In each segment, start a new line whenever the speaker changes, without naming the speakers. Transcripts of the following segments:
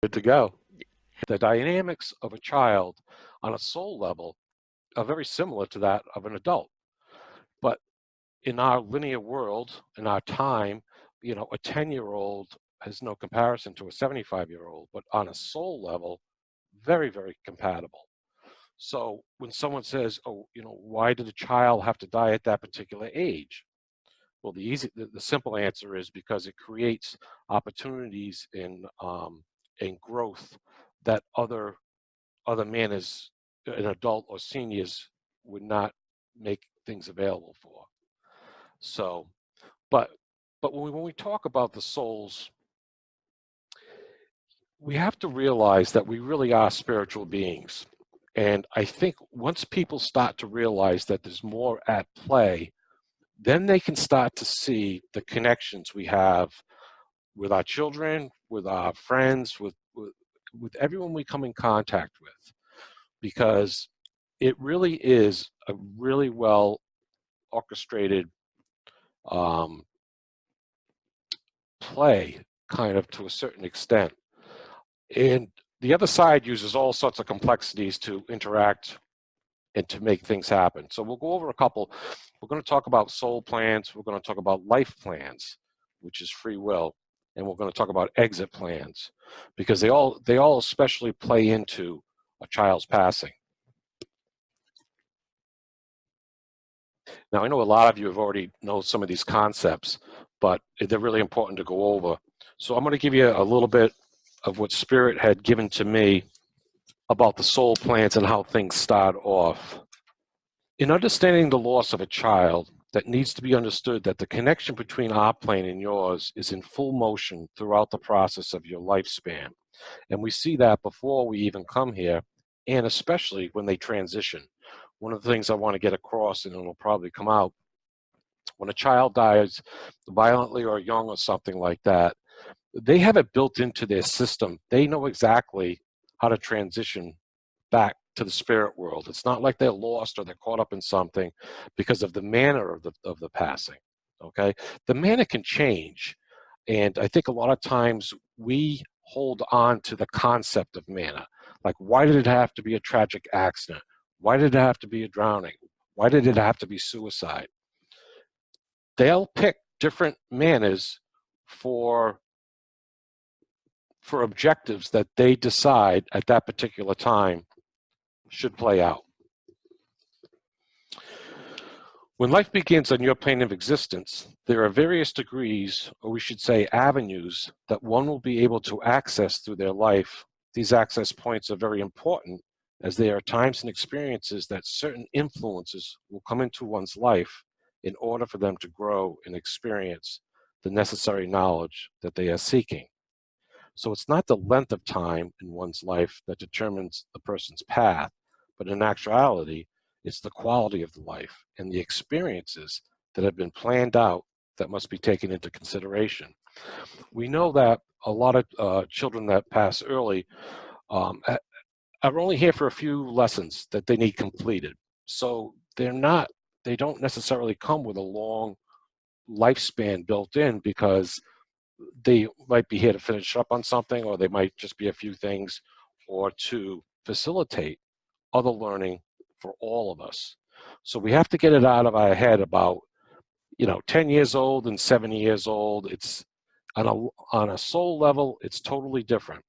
Good to go. The dynamics of a child on a soul level are very similar to that of an adult. But in our linear world, in our time, a 10-year-old has no comparison to a 75-year-old, but on a soul level, very, very compatible. So when someone says, oh, why did a child have to die at that particular age? Well, the simple answer is because it creates opportunities in growth that other manners, an adult or seniors, would not make things available for. So, but when we talk about the souls, we have to realize that we really are spiritual beings. And I think once people start to realize that there's more at play, then they can start to see the connections we have with our children, with our friends, with everyone we come in contact with, because it really is a really well orchestrated play, kind of, to a certain extent. And the other side uses all sorts of complexities to interact and to make things happen. So we'll go over a couple. We're going to talk about soul plans. We're going to talk about life plans, which is free will. And we're going to talk about exit plans, because they all especially play into a child's passing. Now, I know a lot of you have already know some of these concepts, but they're really important to go over. So I'm going to give you a little bit of what Spirit had given to me about the soul plans and how things start off. In understanding the loss of a child, that needs to be understood that the connection between our plane and yours is in full motion throughout the process of your lifespan. And we see that before we even come here, and especially when they transition. One of the things I want to get across, and it'll probably come out, when a child dies violently or young or something like that, they have it built into their system. They know exactly how to transition back to the spirit world. It's not like they're lost or they're caught up in something because of the manner of the passing. Okay, the manner can change, and I think a lot of times we hold on to the concept of manner. Like, why did it have to be a tragic accident? Why did it have to be a drowning? Why did it have to be suicide? They'll pick different manners for objectives that they decide at that particular time should play out. When life begins on your plane of existence, there are various degrees, or we should say avenues, that one will be able to access through their life. These access points are very important, as there are times and experiences that certain influences will come into one's life in order for them to grow and experience the necessary knowledge that they are seeking. So it's not the length of time in one's life that determines the person's path, but in actuality, it's the quality of the life and the experiences that have been planned out that must be taken into consideration. We know that a lot of children that pass early are only here for a few lessons that they need completed. So they don't necessarily come with a long lifespan built in, because they might be here to finish up on something, or they might just be a few things, or to facilitate other learning for all of us. So we have to get it out of our head about, 10 years old and 70 years old. It's on a soul level, it's totally different.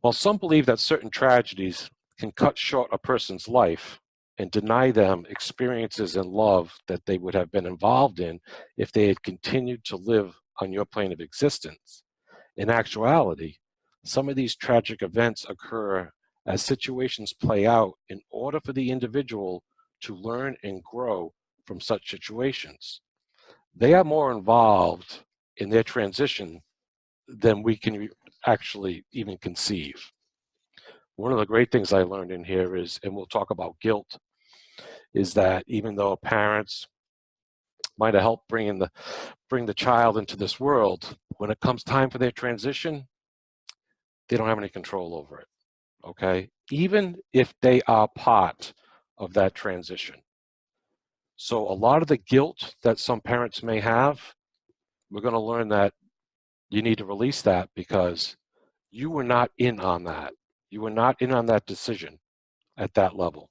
While some believe that certain tragedies can cut short a person's life and deny them experiences and love that they would have been involved in if they had continued to live on your plane of existence, in actuality, some of these tragic events occur as situations play out in order for the individual to learn and grow from such situations. They are more involved in their transition than we can actually even conceive. One of the great things I learned in here is, and we'll talk about guilt, is that even though parents might have helped bring the child into this world, when it comes time for their transition, they don't have any control over it. Okay, even if they are part of that transition. So a lot of the guilt that some parents may have, we're going to learn that you need to release that, because You were not in on that. You were not in on that decision at that level.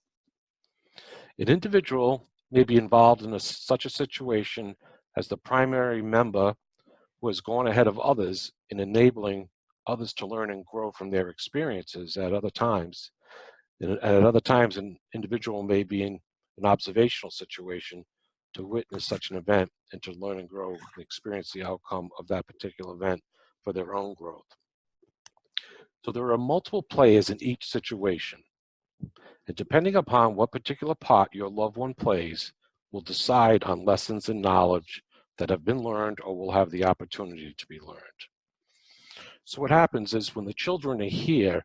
An individual may be involved in such a situation as the primary member who has gone ahead of others in enabling others to learn and grow from their experiences at other times. And at other times, an individual may be in an observational situation to witness such an event and to learn and grow and experience the outcome of that particular event for their own growth. So there are multiple players in each situation. And depending upon what particular part your loved one plays will decide on lessons and knowledge that have been learned or will have the opportunity to be learned. So what happens is when the children are here,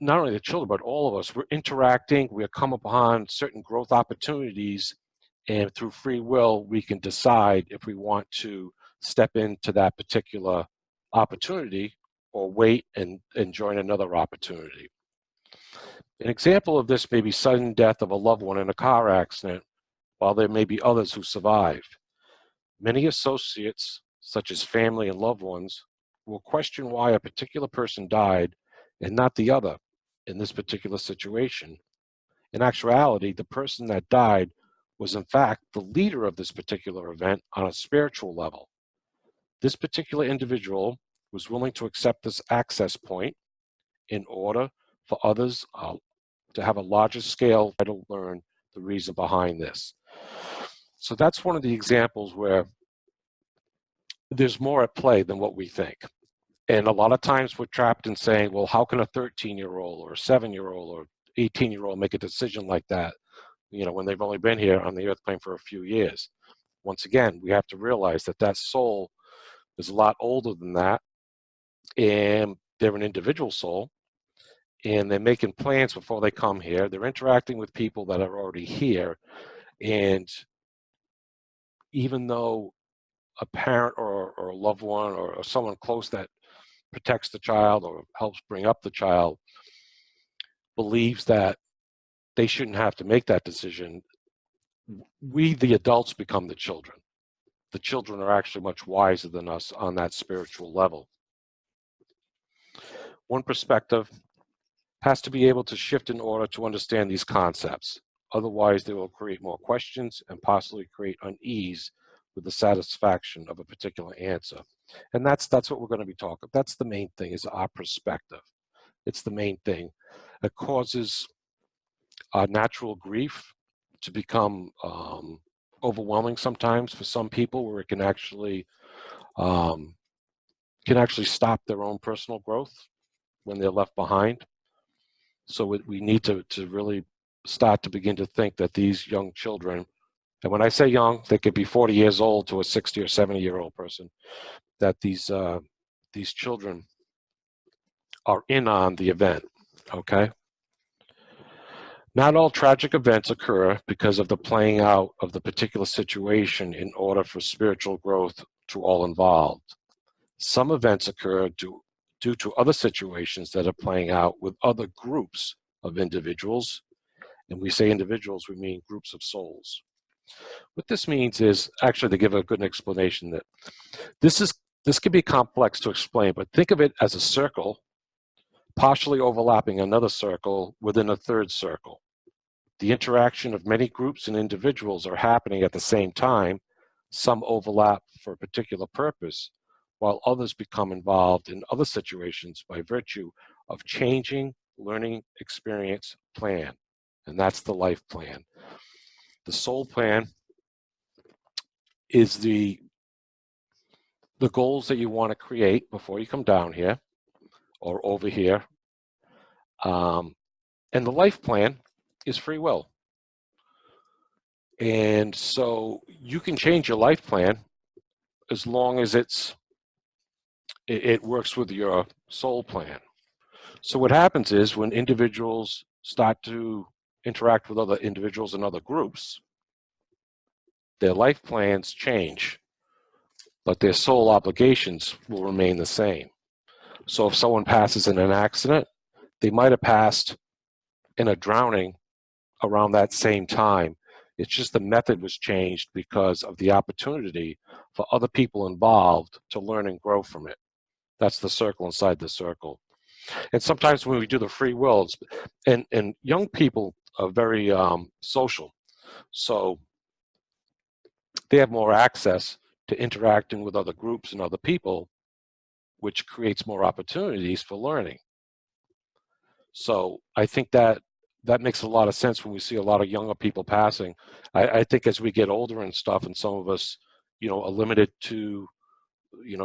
not only the children, but all of us, we're interacting, we come upon certain growth opportunities, and through free will, we can decide if we want to step into that particular opportunity or wait and join another opportunity. An example of this may be sudden death of a loved one in a car accident, while there may be others who survive. Many associates, such as family and loved ones, will question why a particular person died and not the other in this particular situation. In actuality, the person that died was in fact the leader of this particular event on a spiritual level. This particular individual was willing to accept this access point in order for others to have a larger scale to learn the reason behind this. So that's one of the examples where there's more at play than what we think. And a lot of times we're trapped in saying, well, how can a 13-year-old or a 7-year-old or 18-year-old make a decision like that, when they've only been here on the earth plane for a few years? Once again, we have to realize that that soul is a lot older than that, and they're an individual soul, and they're making plans before they come here. They're interacting with people that are already here, and even though a parent or a loved one or someone close that protects the child or helps bring up the child believes that they shouldn't have to make that decision, we, the adults, become the children. The children are actually much wiser than us on that spiritual level. One perspective has to be able to shift in order to understand these concepts. Otherwise, they will create more questions and possibly create unease with the satisfaction of a particular answer. And that's what we're going to be talking. That's the main thing, is our perspective. It's the main thing. It causes natural grief to become overwhelming sometimes for some people, where it can actually stop their own personal growth when they're left behind. So we need to really start to begin to think that these young children, and when I say young, they could be 40 years old to a 60 or 70-year-old person, that these children are in on the event, okay? Not all tragic events occur because of the playing out of the particular situation in order for spiritual growth to all involved. Some events occur due to other situations that are playing out with other groups of individuals. And we say individuals, we mean groups of souls. What this means is, actually, to give a good explanation, that this can be complex to explain, but think of it as a circle partially overlapping another circle within a third circle. The interaction of many groups and individuals are happening at the same time. Some overlap for a particular purpose, while others become involved in other situations by virtue of changing learning experience plan. And that's the life plan. The soul plan is the goals that you want to create before you come down here or over here. And the life plan is free will. And so you can change your life plan as long as it works with your soul plan. So what happens is, when individuals start to interact with other individuals and other groups, their life plans change, but their soul obligations will remain the same. So if someone passes in an accident, they might have passed in a drowning around that same time. It's just the method was changed because of the opportunity for other people involved to learn and grow from it. That's the circle inside the circle. And sometimes when we do the free will, and young people are very social, so they have more access to interacting with other groups and other people, which creates more opportunities for learning. So I think that that makes a lot of sense when we see a lot of younger people passing. I think as we get older and stuff, and some of us, are limited to,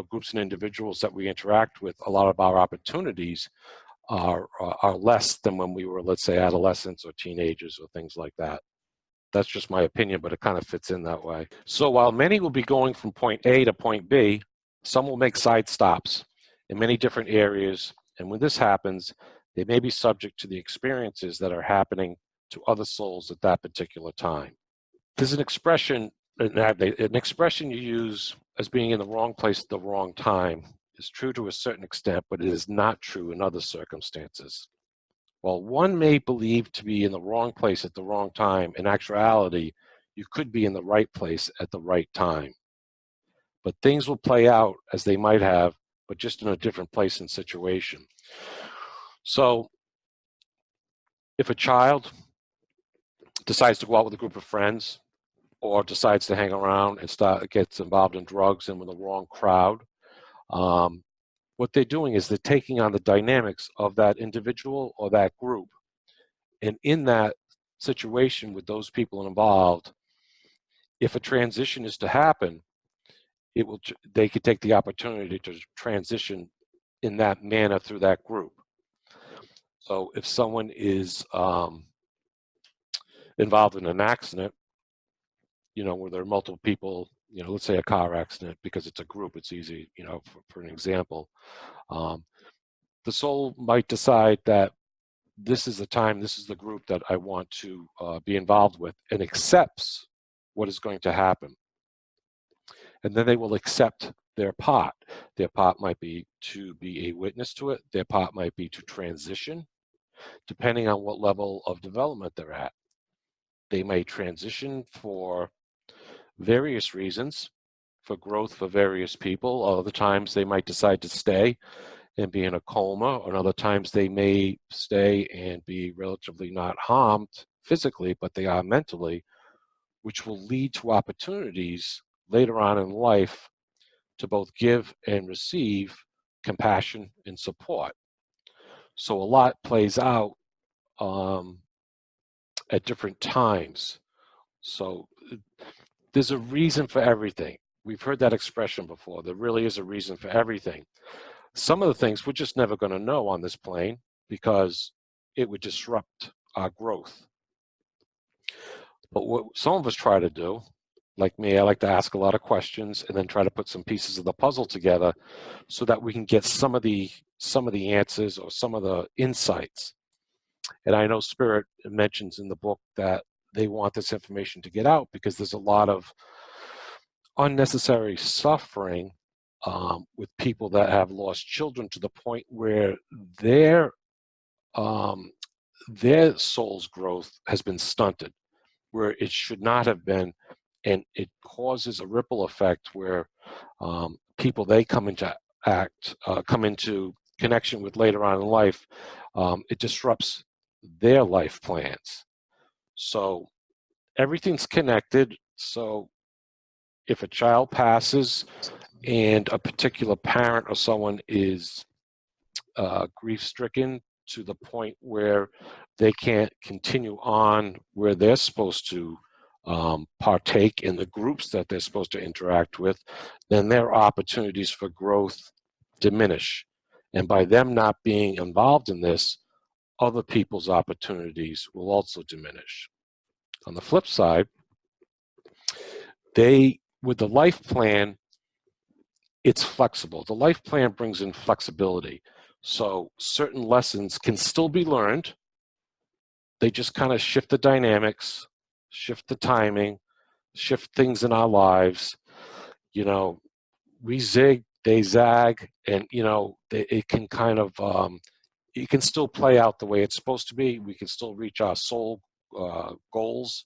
groups and individuals that we interact with, a lot of our opportunities are less than when we were, let's say, adolescents or teenagers or things like that. That's just my opinion, but it kind of fits in that way. So while many will be going from point A to point B, some will make side stops in many different areas. And when this happens, they may be subject to the experiences that are happening to other souls at that particular time. There's an expression you use as being in the wrong place at the wrong time is true to a certain extent, but it is not true in other circumstances. While one may believe to be in the wrong place at the wrong time, in actuality, you could be in the right place at the right time. But things will play out as they might have, but just in a different place and situation. So if a child decides to go out with a group of friends or decides to hang around and gets involved in drugs and with the wrong crowd, what they're doing is they're taking on the dynamics of that individual or that group. And in that situation with those people involved, if a transition is to happen, they could take the opportunity to transition in that manner through that group. So if someone is involved in an accident, where there are multiple people, let's say a car accident, because it's a group, it's easy, for an example. The soul might decide that this is the time, this is the group that I want to be involved with, and accepts what is going to happen. And then they will accept their part. Their part might be to be a witness to it. Their part might be to transition, depending on what level of development they're at. They may transition for various reasons, for growth for various people. Other times they might decide to stay and be in a coma, or other times they may stay and be relatively not harmed physically, but they are mentally, which will lead to opportunities later on in life to both give and receive compassion and support. So a lot plays out at different times. So there's a reason for everything. We've heard that expression before. There really is a reason for everything. Some of the things we're just never going to know on this plane because it would disrupt our growth. But what some of us try to do, like me, I like to ask a lot of questions and then try to put some pieces of the puzzle together so that we can get some of the answers or some of the insights. And I know Spirit mentions in the book that they want this information to get out because there's a lot of unnecessary suffering with people that have lost children to the point where their soul's growth has been stunted, where it should not have been, and it causes a ripple effect where people they come into connection with later on in life, it disrupts their life plans. So everything's connected. So if a child passes and a particular parent or someone is grief-stricken to the point where they can't continue on where they're supposed to partake in the groups that they're supposed to interact with, then their opportunities for growth diminish. And by them not being involved in this, other people's opportunities will also diminish. On the flip side, with the life plan, it's flexible. The life plan brings in flexibility. So certain lessons can still be learned. They just kind of shift the dynamics, shift the timing, shift things in our lives. We zig, they zag, and it can kind of it can still play out the way it's supposed to be. We can still reach our soul goals,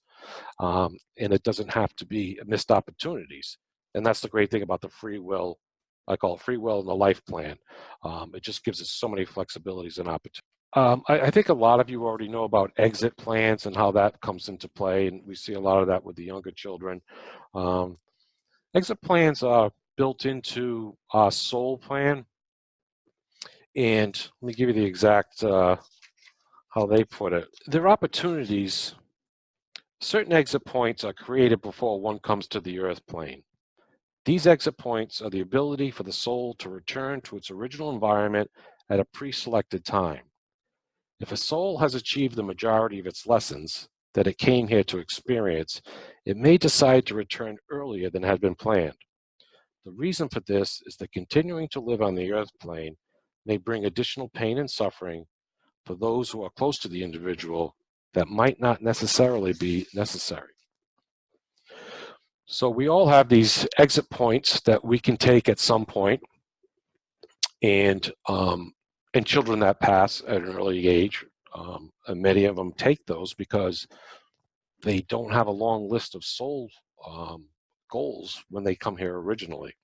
and it doesn't have to be missed opportunities. And that's the great thing about the free will I call it free will and the life plan. It just gives us so many flexibilities and opportunities. I think a lot of you already know about exit plans and how that comes into play, and we see a lot of that with the younger children. Exit plans are built into our soul plan, and let me give you the exact how they put it. Their opportunities, certain exit points are created before one comes to the earth plane. These exit points are the ability for the soul to return to its original environment at a pre-selected time. If a soul has achieved the majority of its lessons that it came here to experience, it may decide to return earlier than had been planned. The reason for this is that continuing to live on the earth plane may bring additional pain and suffering for those who are close to the individual that might not necessarily be necessary. So we all have these exit points that we can take at some point, and children that pass at an early age, and many of them take those because they don't have a long list of soul goals when they come here originally.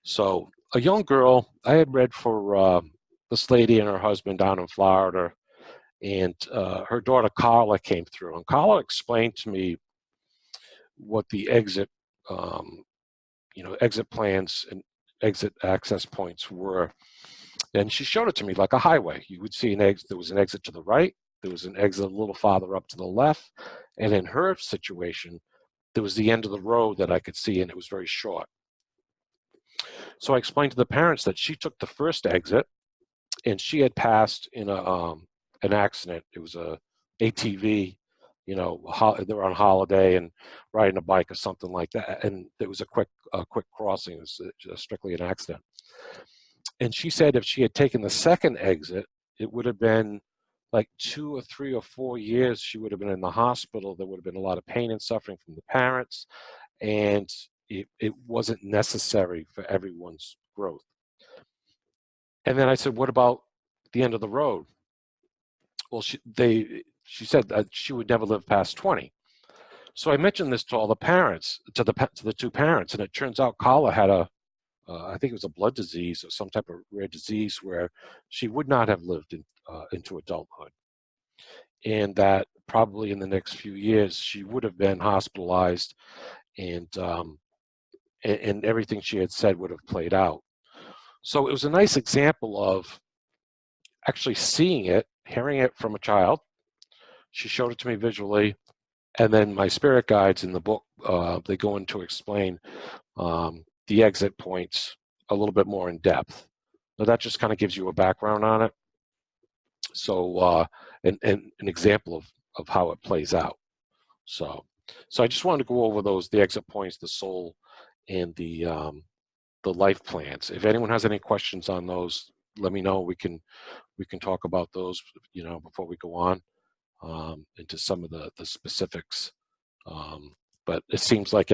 So a young girl, I had read for this lady and her husband down in Florida, and her daughter Carla came through, and Carla explained to me what the exit, exit plans and exit access points were. And she showed it to me like a highway. You would see there was an exit to the right, there was an exit a little farther up to the left, and in her situation, there was the end of the road that I could see, and it was very short. So I explained to the parents that she took the first exit, and she had passed in an accident. It was a ATV, they were on holiday and riding a bike or something like that, and it was a quick crossing. It was just strictly an accident. And she said if she had taken the second exit, it would have been like 2 or 3 or 4 years. She would have been in the hospital. There would have been a lot of pain and suffering from the parents, and it wasn't necessary for everyone's growth. And then I said, what about the end of the road? Well, she said that she would never live past 20. So I mentioned this to all the parents, to the two parents, and it turns out Carla had I think it was a blood disease or some type of rare disease where she would not have lived into adulthood. And that probably in the next few years, she would have been hospitalized, and everything she had said would have played out. So it was a nice example of actually seeing it, hearing it from a child. She showed it to me visually, and then my spirit guides in the book, they go in to explain the exit points a little bit more in depth. So that just kind of gives you a background on it. So and an example of how it plays out. So I just wanted to go over the exit points, the soul, and the life plans. If anyone has any questions on those, let me know. We can talk about those, before we go on into some of the specifics. But it seems like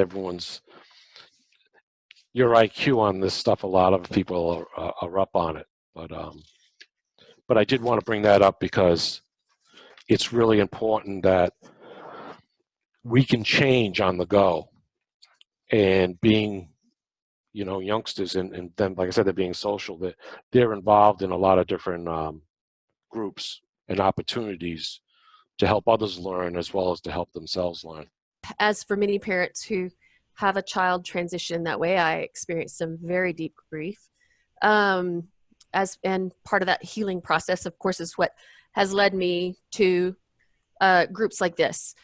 your IQ on this stuff, a lot of people are up on it. But I did want to bring that up because it's really important that we can change on the go. And being, youngsters, and then, like I said, they're being social, that they're involved in a lot of different groups and opportunities to help others learn as well as to help themselves learn.
As for many parents who have a child transition that way, I experienced some very deep grief. And part of that healing process, of course, is what has led me to groups like this.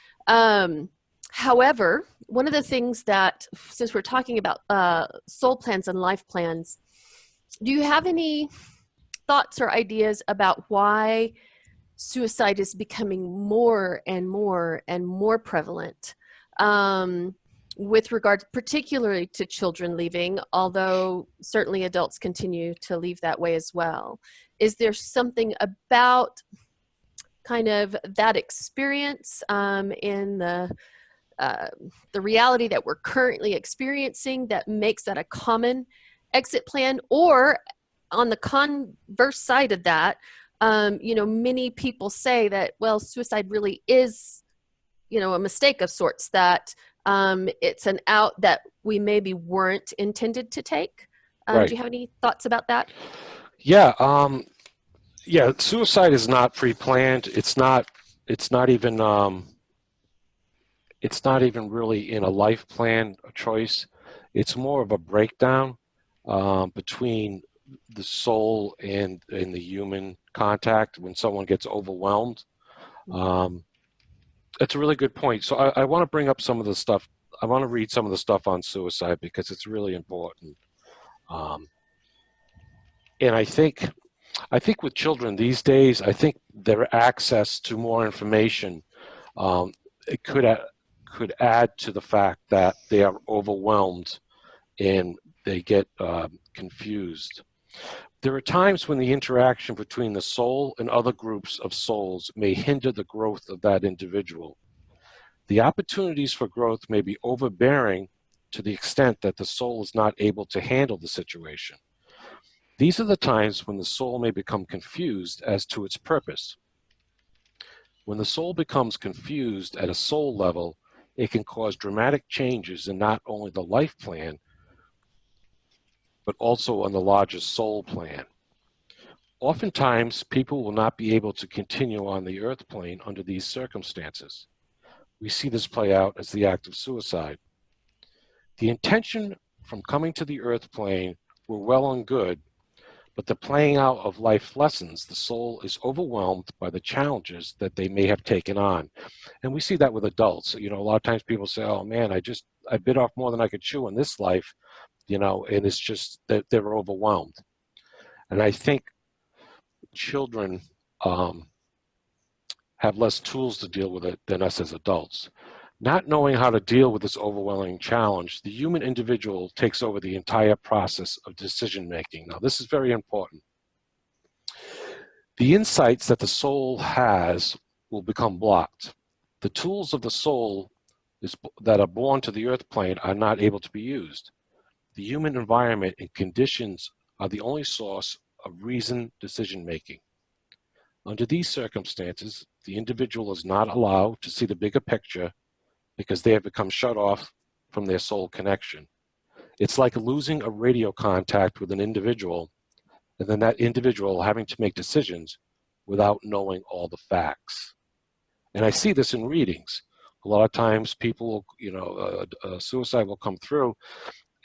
However, one of the things that, since we're talking about soul plans and life plans, do you have any thoughts or ideas about why suicide is becoming more and more and more prevalent with regard particularly to children leaving, although certainly adults continue to leave that way as well? Is there something about kind of that experience in the reality that we're currently experiencing that makes that a common exit plan? Or on the converse side of that, many people say that, well, suicide really is, a mistake of sorts, that it's an out that we maybe weren't intended to take. Do
Right.
you have any thoughts about that?
Yeah. Yeah. Suicide is not pre-planned. It's not even. It's not even really in a life plan choice. It's more of a breakdown between the soul and the human contact when someone gets overwhelmed. Um, it's a really good point. So I want to bring up some of the stuff. I want to read some of the stuff on suicide because it's really important. Um, and I think with children these days, I think their access to more information um, it could add to the fact that they are overwhelmed and they get confused. There are times when the interaction between the soul and other groups of souls may hinder the growth of that individual. The opportunities for growth may be overbearing to the extent that the soul is not able to handle the situation. These are the times when the soul may become confused as to its purpose. When the soul becomes confused at a soul level, it can cause dramatic changes in not only the life plan, but also on the larger soul plan. Oftentimes, people will not be able to continue on the earth plane under these circumstances. We see this play out as the act of suicide. The intention from coming to the earth plane were well and good, but the playing out of life lessons, the soul is overwhelmed by the challenges that they may have taken on. And we see that with adults. You know, a lot of times people say, oh man, I bit off more than I could chew in this life, you know, and it's just that they're overwhelmed. And I think children have less tools to deal with it than us as adults. Not knowing how to deal with this overwhelming challenge, the human individual takes over the entire process of decision making. Now, this is very important. The insights that the soul has will become blocked. The tools of the soul that are born to the earth plane are not able to be used. The human environment and conditions are the only source of reasoned decision making. Under these circumstances, the individual is not allowed to see the bigger picture because they have become shut off from their soul connection. It's like losing a radio contact with an individual and then that individual having to make decisions without knowing all the facts. And I see this in readings. A lot of times people, suicide will come through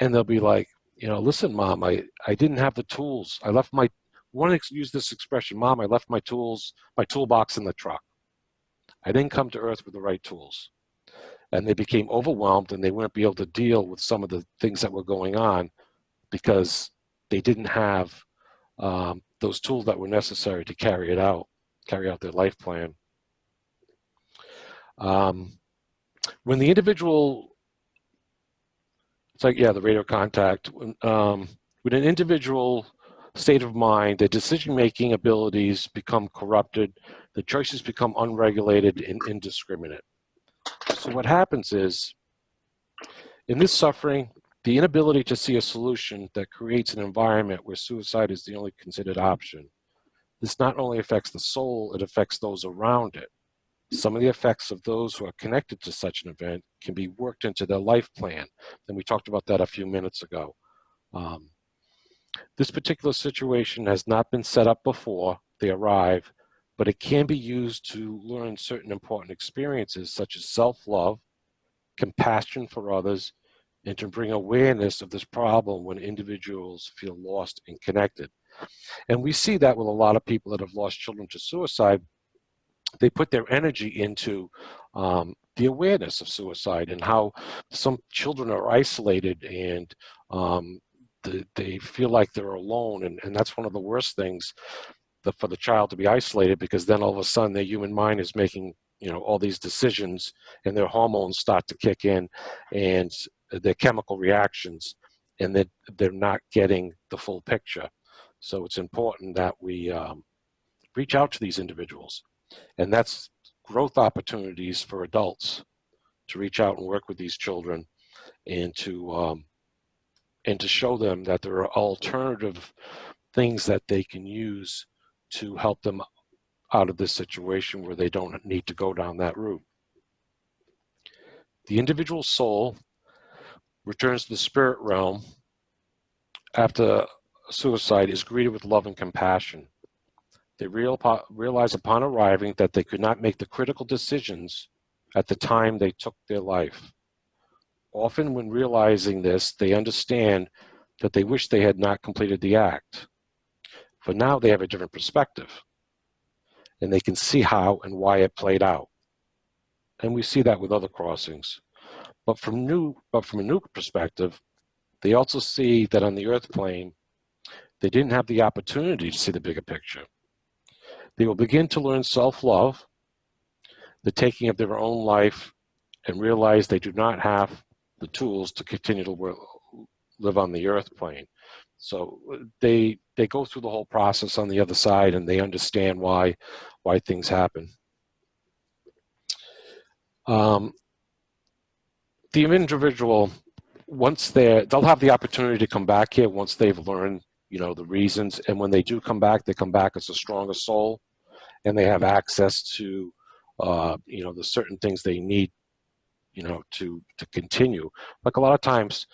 and they'll be like, you know, listen, mom, I didn't have the tools. I left my, want to use this expression, mom, I left my tools, my toolbox in the truck. I didn't come to earth with the right tools. And they became overwhelmed and they wouldn't be able to deal with some of the things that were going on because they didn't have those tools that were necessary to carry out their life plan. When the individual, it's like, yeah, the radio contact, with an individual state of mind, the decision-making abilities become corrupted, the choices become unregulated and indiscriminate. So what happens is, in this suffering, the inability to see a solution that creates an environment where suicide is the only considered option. This not only affects the soul, it affects those around it. Some of the effects of those who are connected to such an event can be worked into their life plan. And we talked about that a few minutes ago. This particular situation has not been set up before they arrive, but it can be used to learn certain important experiences such as self-love, compassion for others, and to bring awareness of this problem when individuals feel lost and connected. And we see that with a lot of people that have lost children to suicide. They put their energy into the awareness of suicide and how some children are isolated and they feel like they're alone. And that's one of the worst things for the child to be isolated, because then all of a sudden their human mind is making, you know, all these decisions and their hormones start to kick in and their chemical reactions, and that they're not getting the full picture. So it's important that we reach out to these individuals. And that's growth opportunities for adults to reach out and work with these children and to show them that there are alternative things that they can use to help them out of this situation where they don't need to go down that route. The individual soul returns to the spirit realm after suicide is greeted with love and compassion. They realize upon arriving that they could not make the critical decisions at the time they took their life. Often when realizing this, they understand that they wish they had not completed the act. For now they have a different perspective, and they can see how and why it played out. And we see that with other crossings. But from a new perspective, they also see that on the earth plane, they didn't have the opportunity to see the bigger picture. They will begin to learn self-love, the taking of their own life, and realize they do not have the tools to continue to live on the earth plane. So they go through the whole process on the other side, and they understand why things happen. The individual, once they'll have the opportunity to come back here once they've learned, the reasons, and when they do come back, they come back as a stronger soul, and they have access to, the certain things they need, to continue. Like a lot of times,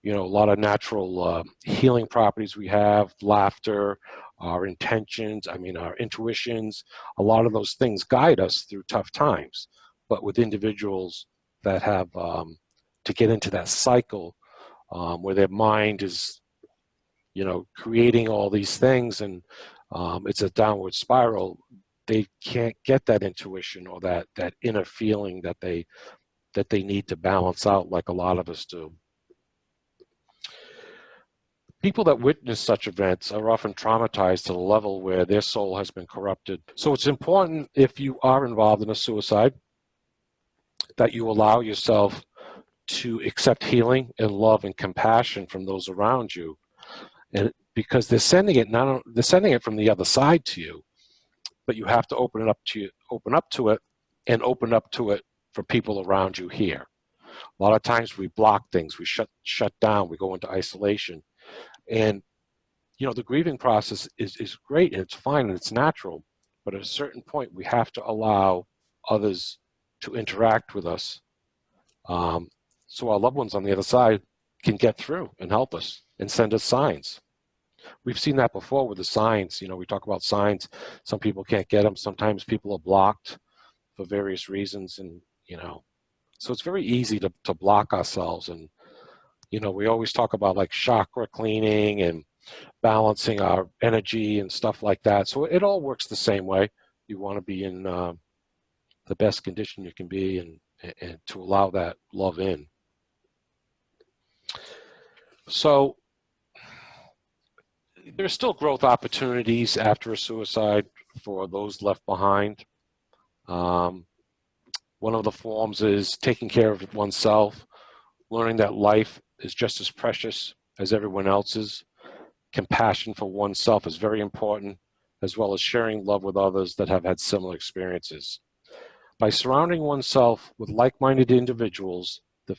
a lot of natural healing properties we have, laughter, our intentions, our intuitions, a lot of those things guide us through tough times. But with individuals that have to get into that cycle where their mind is, creating all these things, and it's a downward spiral, they can't get that intuition or that inner feeling that they need to balance out like a lot of us do. People that witness such events are often traumatized to the level where their soul has been corrupted. So it's important, if you are involved in a suicide, that you allow yourself to accept healing and love and compassion from those around you, and because they're sending it from the other side to you, but you have to open up to it, and open up to it for people around you here. A lot of times we block things, we shut down, we go into isolation. And, the grieving process is great, and it's fine, and it's natural. But at a certain point, we have to allow others to interact with us, so our loved ones on the other side can get through and help us and send us signs. We've seen that before with the signs. We talk about signs. Some people can't get them. Sometimes people are blocked for various reasons, and, so it's very easy to block ourselves. And, we always talk about like chakra cleaning and balancing our energy and stuff like that. So it all works the same way. You want to be in the best condition you can be, and to allow that love in. So there's still growth opportunities after a suicide for those left behind. One of the forms is taking care of oneself, learning that life is just as precious as everyone else's. Compassion for oneself is very important, as well as sharing love with others that have had similar experiences. By surrounding oneself with like-minded individuals, the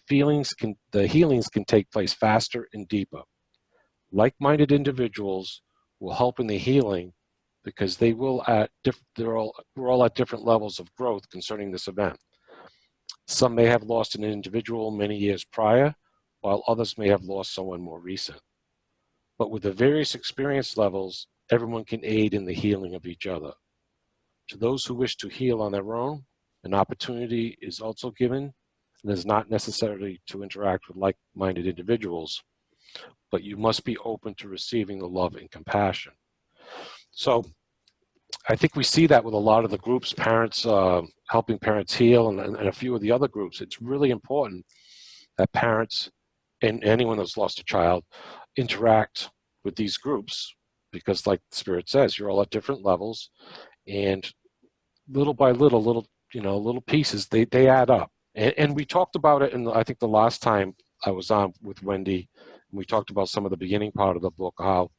healings can take place faster and deeper. Like-minded individuals will help in the healing because we're all at different levels of growth concerning this event. Some may have lost an individual many years prior, while others may have lost someone more recent. But with the various experience levels, everyone can aid in the healing of each other. To those who wish to heal on their own, an opportunity is also given, and is not necessarily to interact with like-minded individuals, but you must be open to receiving the love and compassion. So I think we see that with a lot of the groups, parents, helping parents heal, and a few of the other groups. It's really important that parents and anyone that's lost a child interact with these groups, because like the Spirit says, you're all at different levels, and little by little, little pieces, they add up. And we talked about it I think the last time I was on with Wendy, and we talked about some of the beginning part of the book, how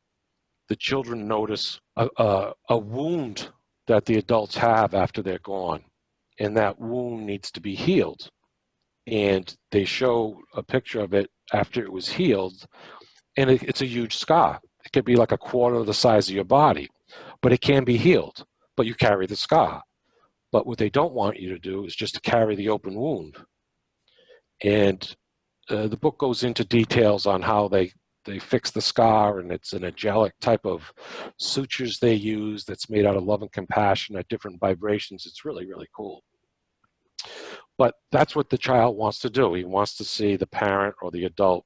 the children notice a wound that the adults have after they're gone, and that wound needs to be healed. And they show a picture of it after it was healed, and it's a huge scar. It could be like a quarter of the size of your body, but it can be healed, but you carry the scar. But what they don't want you to do is just to carry the open wound. And the book goes into details on how they they fix the scar, and it's an angelic type of sutures they use that's made out of love and compassion at different vibrations. It's really, really cool. But that's what the child wants to do. He wants to see the parent or the adult,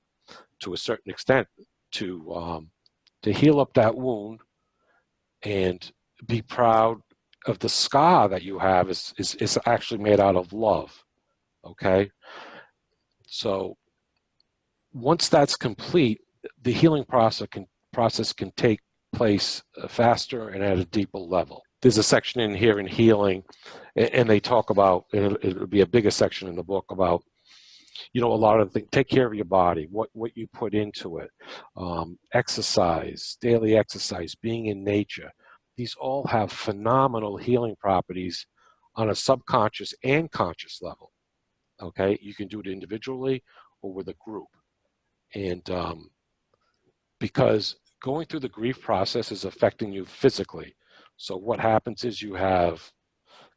to a certain extent, to heal up that wound and be proud of the scar that you have is actually made out of love. Okay? So once that's complete, the healing process can take place faster and at a deeper level. There's a section in here in healing, and they talk about, and it'll be a bigger section in the book about, a lot of things. Take care of your body, what you put into it, exercise, daily exercise, being in nature. These all have phenomenal healing properties on a subconscious and conscious level. Okay, you can do it individually or with a group. And because going through the grief process is affecting you physically. So what happens is you have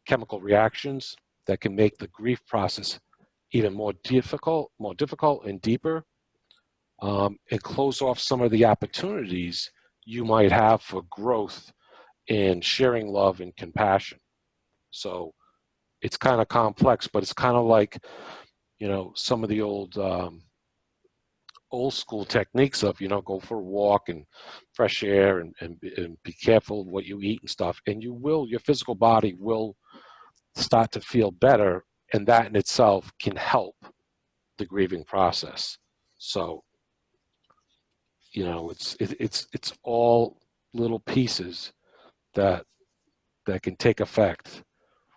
chemical reactions that can make the grief process even more difficult and deeper, and close off some of the opportunities you might have for growth and sharing love and compassion. So it's kind of complex, but it's kind of like, some of the old school techniques of, go for a walk and fresh air and be careful what you eat and stuff. And your physical body will start to feel better. And that in itself can help the grieving process. So, it's all little pieces that can take effect.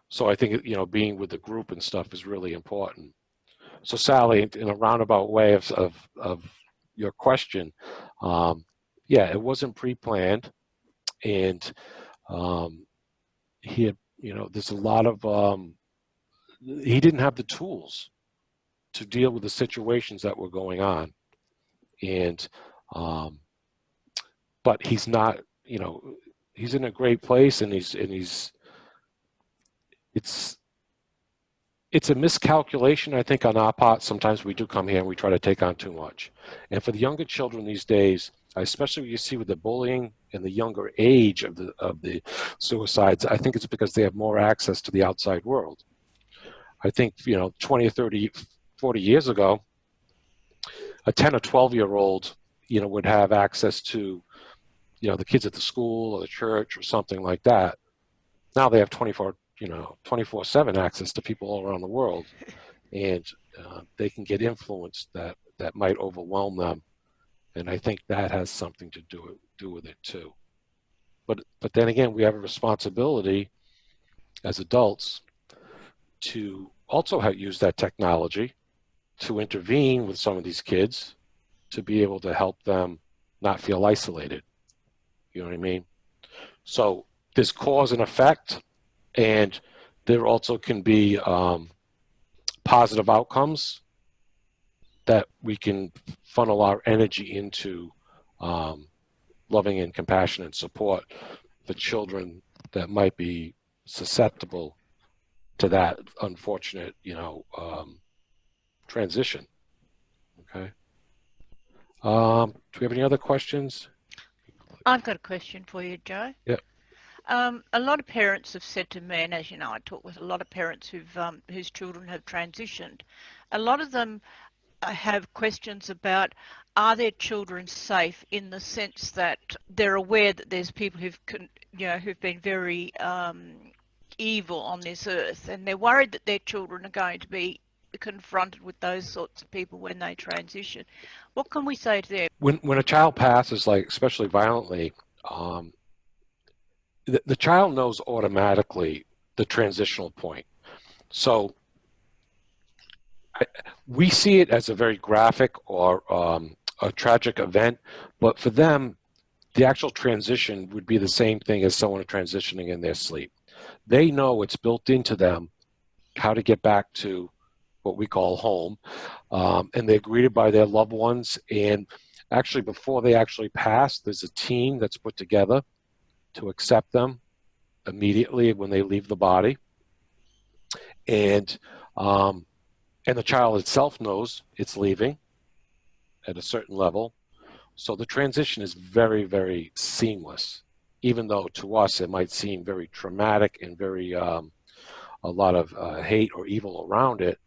So I think, being with the group and stuff is really important. So Sally, in a roundabout way of your question, yeah, it wasn't pre-planned, and he had, there's a lot of, he didn't have the tools to deal with the situations that were going on, and but he's not, he's in a great place, and it's a miscalculation, I think, on our part. Sometimes we do come here and we try to take on too much. And for the younger children these days, especially what you see with the bullying and the younger age of the suicides, I think it's because they have more access to the outside world. I think, 20 or 30, 40 years ago, a 10 or 12-year-old, would have access to, the kids at the school or the church or something like that. Now they have 24/7 access to people all around the world, and they can get influenced that might overwhelm them, and I think that has something to do with it too. But then again, we have a responsibility as adults to also use that technology to intervene with some of these kids to be able to help them not feel isolated. You know what I mean? So there's cause and effect, and there also can be positive outcomes that we can funnel our energy into, loving and compassion and support for children that might be susceptible to that unfortunate, transition. Okay. Do we have any other questions?
I've got a question for you, Joe.
Yeah.
A lot of parents have said to me, and as you know, I talk with a lot of parents whose children have transitioned. A lot of them have questions about, are their children safe, in the sense that they're aware that there's people who've been very evil on this earth, and they're worried that their children are going to be confronted with those sorts of people when they transition. What can we say to them?
When a child passes, like especially violently, the child knows automatically the transitional point. So we see it as a very graphic or a tragic event, but for them, the actual transition would be the same thing as someone transitioning in their sleep. They know it's built into them how to get back to what we call home, and they're greeted by their loved ones. And actually, before they actually pass, there's a team that's put together to accept them immediately when they leave the body. And the child itself knows it's leaving at a certain level. So the transition is very, very seamless, even though to us it might seem very traumatic and very a lot of hate or evil around it.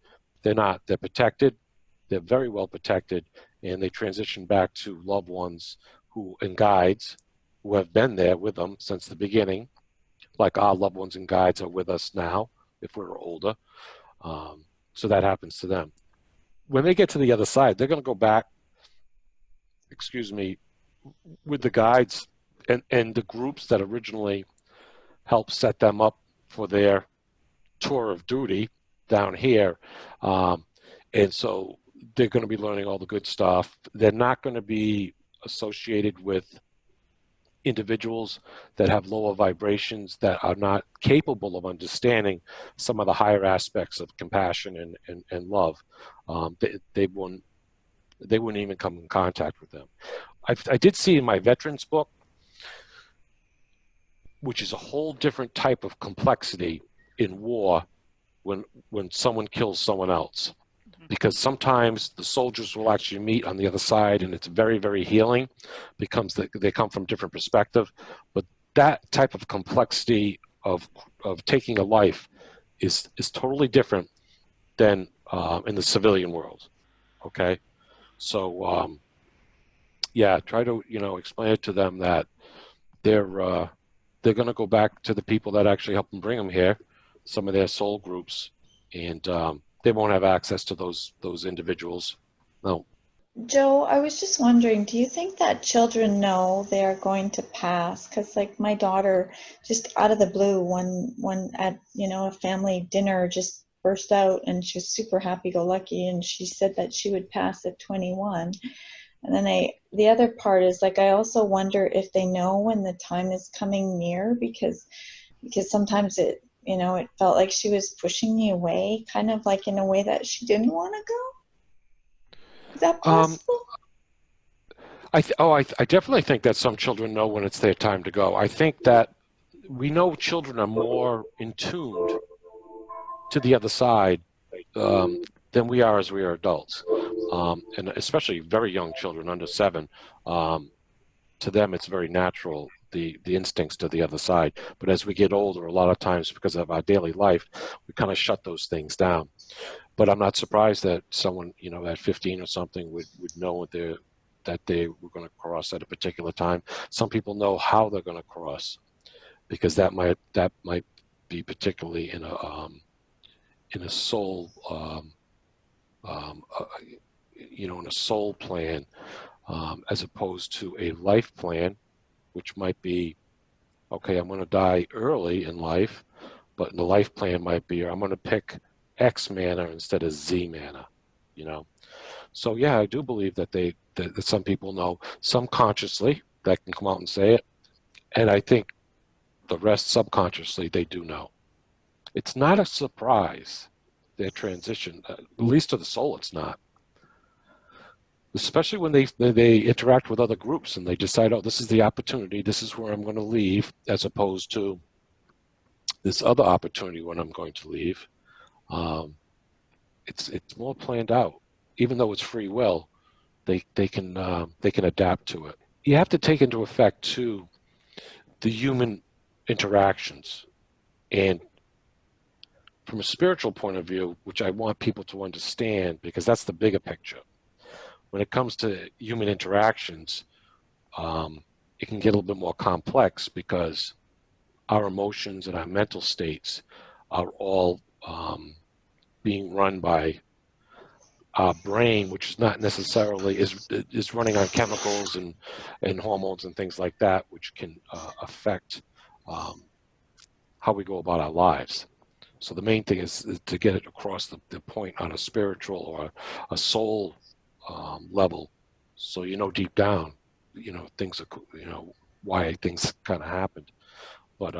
They're not. They're protected. They're very well protected, and they transition back to loved ones who and guides who have been there with them since the beginning, like our loved ones and guides are with us now if we're older. So that happens to them. When they get to the other side, they're going to go back, excuse me, with the guides and the groups that originally helped set them up for their tour of duty down here. And so they're going to be learning all the good stuff. They're not going to be associated with individuals that have lower vibrations, that are not capable of understanding some of the higher aspects of compassion and love. They wouldn't even come in contact with them. I did see in my veterans book, which is a whole different type of complexity in war when someone kills someone else. Because sometimes the soldiers will actually meet on the other side, and it's very, very healing, because they come from different perspective. But that type of complexity of taking a life is totally different than in the civilian world. Okay, so yeah, try to explain it to them that they're going to go back to the people that actually helped them bring them here, some of their soul groups, and they won't have access to those individuals. No.
Joe, I was just wondering, do you think that children know they are going to pass? Because like my daughter, just out of the blue, one at a family dinner just burst out, and she was super happy-go-lucky, and she said that she would pass at 21. And then the other part is like I also wonder if they know when the time is coming near, because sometimes it felt like she was pushing me away, kind of like in a way that she didn't want to go. Is that possible?
I definitely think that some children know when it's their time to go. I think that we know children are more in tuned to the other side than we are as we are adults, and especially very young children under 7. To them, it's very natural, the instincts to the other side. But as we get older, a lot of times because of our daily life, we kind of shut those things down. But I'm not surprised that someone, at 15 or something would know that they were going to cross at a particular time. Some people know how they're going to cross, because that might be particularly in a soul, in a soul plan, as opposed to a life plan, which might be, okay, I'm going to die early in life, but the life plan might be, I'm going to pick X manner instead of Z manner, So yeah, I do believe that that some people know, some consciously that can come out and say it, and I think the rest subconsciously they do know. It's not a surprise, their transition, at least to the soul. It's not. Especially when they interact with other groups and they decide, oh, this is the opportunity, this is where I'm going to leave, as opposed to this other opportunity when I'm going to leave. It's more planned out. Even though it's free will, they can adapt to it. You have to take into effect too the human interactions, and from a spiritual point of view, which I want people to understand, because that's the bigger picture. When it comes to human interactions, it can get a little bit more complex, because our emotions and our mental states are all being run by our brain, which is not necessarily is running on chemicals and hormones and things like that, which can affect how we go about our lives. So the main thing is to get it across the point on a spiritual or a soul level, so deep down, things are, why things kind of happened. But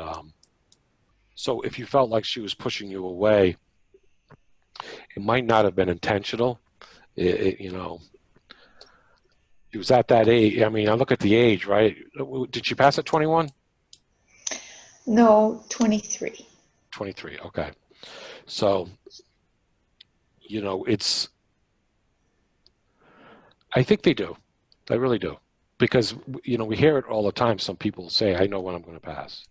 so if you felt like she was pushing you away, it might not have been intentional. It was at that age. I mean, I look at the age, right? Did she pass at 21?
No, 23.
23. Okay. So, I think they do. I really do. because, you know, we hear it all the time. Some people say, I know when I'm going to pass.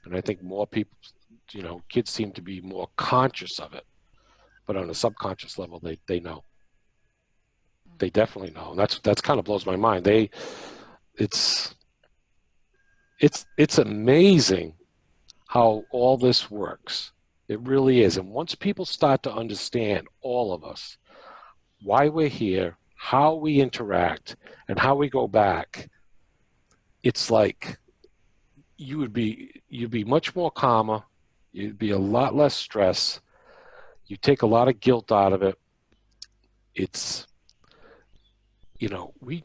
And I think more people, you know, kids seem to be more conscious of it, but on a subconscious level, they know. They definitely know. And that's kind of blows my mind. It's amazing how all this works. It really is. And once people start to understand, all of us, why we're here, how we interact, and how we go back, it's like you'd be much more calmer. You'd be a lot less stress. You take a lot of guilt out of it. It's, you know, we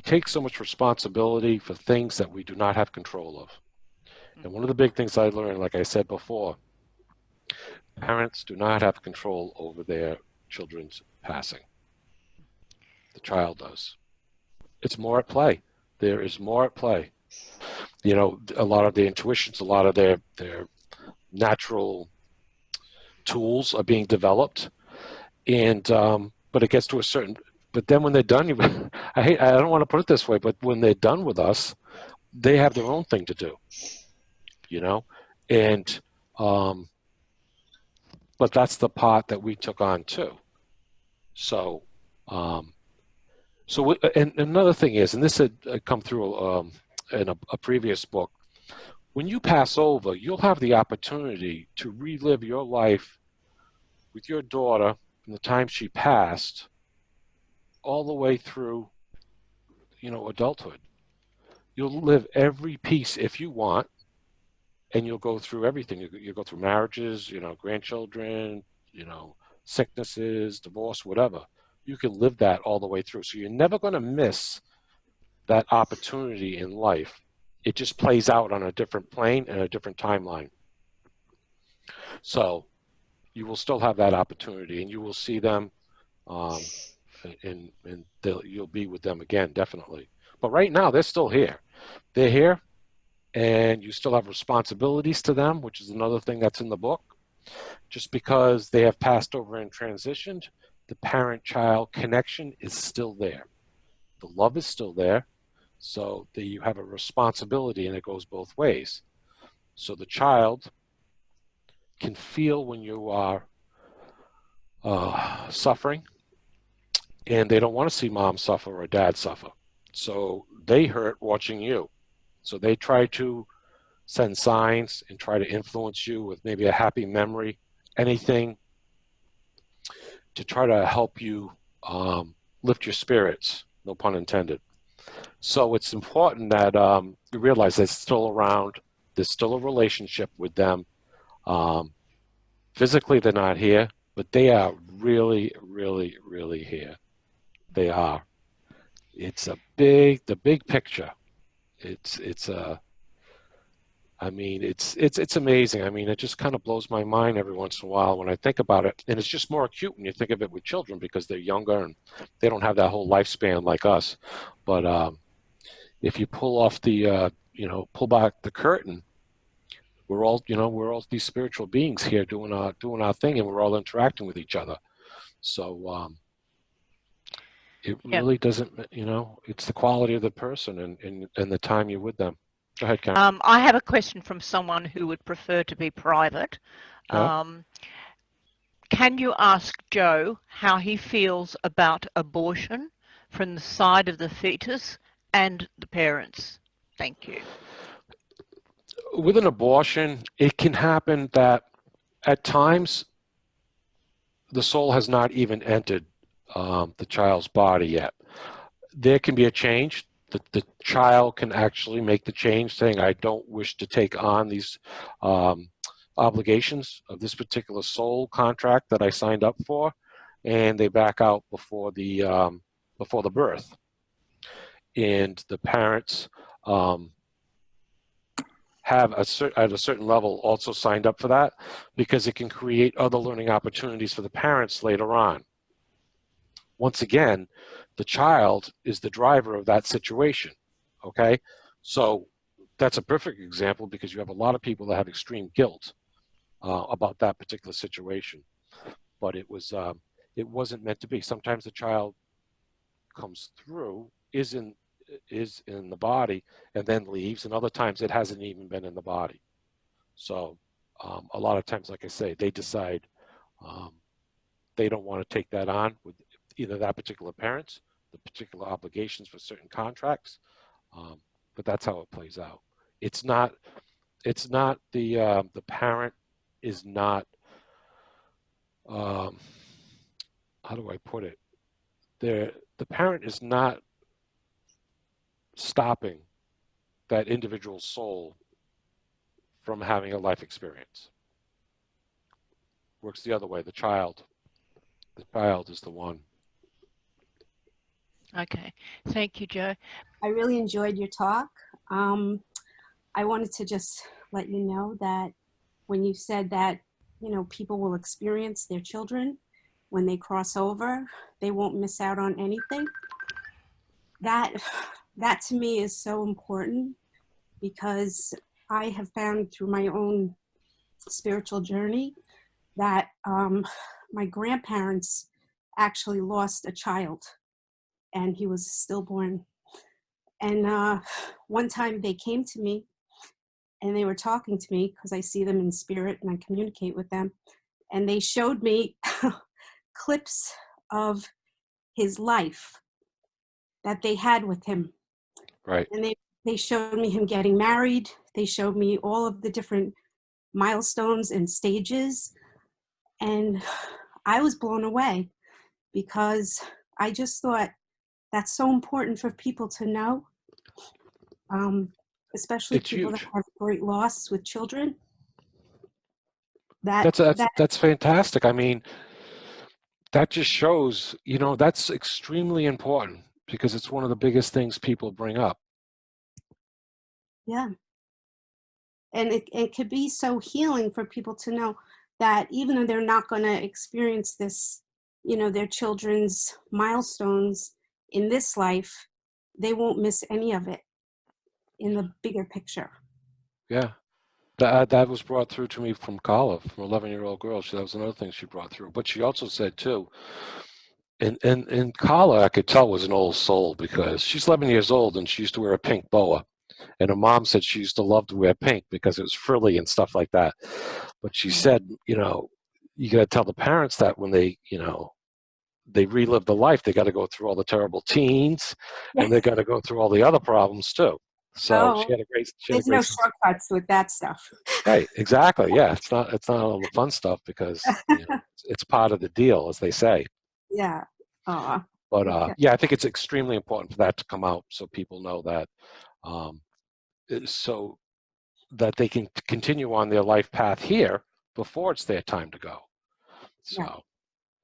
take so much responsibility for things that we do not have control of. And one of the big things I learned, like I said before, parents do not have control over their children's passing. The child does. It's more at play. There is more at play. You know, a lot of their intuitions, a lot of their natural tools are being developed. And but it gets to a certain, but then when they're done, I don't want to put it this way, but when they're done with us, they have their own thing to do, you know? And but that's the part that we took on too. So and another thing is, and this had come through in a previous book, when you pass over, you'll have the opportunity to relive your life with your daughter from the time she passed all the way through, you know, adulthood. You'll live every piece if you want, and you'll go through everything. You go through marriages, you know, grandchildren, you know, sicknesses, divorce, whatever. You can live that all the way through. So you're never going to miss that opportunity in life. It just plays out on a different plane and a different timeline. So you will still have that opportunity, and you will see them, and you'll be with them again, definitely. But right now, they're still here. They're here, and you still have responsibilities to them, which is another thing that's in the book. Just because they have passed over and transitioned, the parent-child connection is still there. The love is still there. So that you have a responsibility, and it goes both ways. So the child can feel when you are suffering, and they don't want to see mom suffer or dad suffer. So they hurt watching you. So they try to send signs and try to influence you with maybe a happy memory, anything to try to help you lift your spirits, no pun intended. So it's important that you realize they're still around. There's still a relationship with them. Physically, they're not here, but they are really, really, really here. They are. It's the big picture. I mean, it's amazing. I mean, it just kind of blows my mind every once in a while when I think about it. And it's just more acute when you think of it with children because they're younger and they don't have that whole lifespan like us. But if you pull off the, pull back the curtain, we're all these spiritual beings here doing our thing, and we're all interacting with each other. So it really doesn't, it's the quality of the person and the time you're with them. Go ahead, Karen.
I have a question from someone who would prefer to be private. Can you ask Joe how he feels about abortion from the side of the fetus and the parents? Thank you.
With an abortion, it can happen that at times the soul has not even entered the child's body yet. There can be a change. The child can actually make the change, saying, I don't wish to take on these obligations of this particular soul contract that I signed up for, and they back out before the birth. And the parents have at a certain level also signed up for that because it can create other learning opportunities for the parents later on. Once again, the child is the driver of that situation, okay? So that's a perfect example because you have a lot of people that have extreme guilt about that particular situation. But it wasn't meant to be. Sometimes the child comes through, is in is in the body and then leaves, and other times it hasn't even been in the body. So a lot of times, like I say, they decide they don't want to take that on with either that particular parent, the particular obligations for certain contracts, but that's how it plays out. It's not the parent is not, how do I put it? The parent is not stopping that individual soul from having a life experience. Works the other way. The child is the one.
Okay, thank you, Joe.
I really enjoyed your talk. I wanted to just let you know that when you said that, you know, people will experience their children when they cross over, they won't miss out on anything. That to me is so important, because I have found through my own spiritual journey that my grandparents actually lost a child, and he was stillborn. And one time they came to me and they were talking to me, because I see them in spirit and I communicate with them. And they showed me clips of his life that they had with him.
Right.
And they showed me him getting married. They showed me all of the different milestones and stages. And I was blown away, because I just thought that's so important for people to know. Especially
It's
people
huge.
that have great loss with children. That's
fantastic. I mean, that just shows, you know, that's extremely important, because it's one of the biggest things people bring up.
Yeah. And it could be so healing for people to know that even though they're not going to experience this, you know, their children's milestones in this life, they won't miss any of it in the bigger picture.
Yeah. That was brought through to me from Carla, from an 11-year-old girl. That was another thing she brought through. But she also said too, and Carla, I could tell, was an old soul, because she's 11 years old and she used to wear a pink boa. And her mom said she used to love to wear pink because it was frilly and stuff like that. But she said, you know, you got to tell the parents that when they, you know, they relive the life, they got to go through all the terrible teens, and they got to go through all the other problems too. So
Oh,
she had a great
no
sense.
shortcuts with that stuff.
Right, exactly. Yeah, it's not all the fun stuff, because you know, it's part of the deal, as they say.
Yeah.
But
Okay.
yeah, I think it's extremely important for that to come out, so people know that, so that they can continue on their life path here before it's their time to go. So,
Right.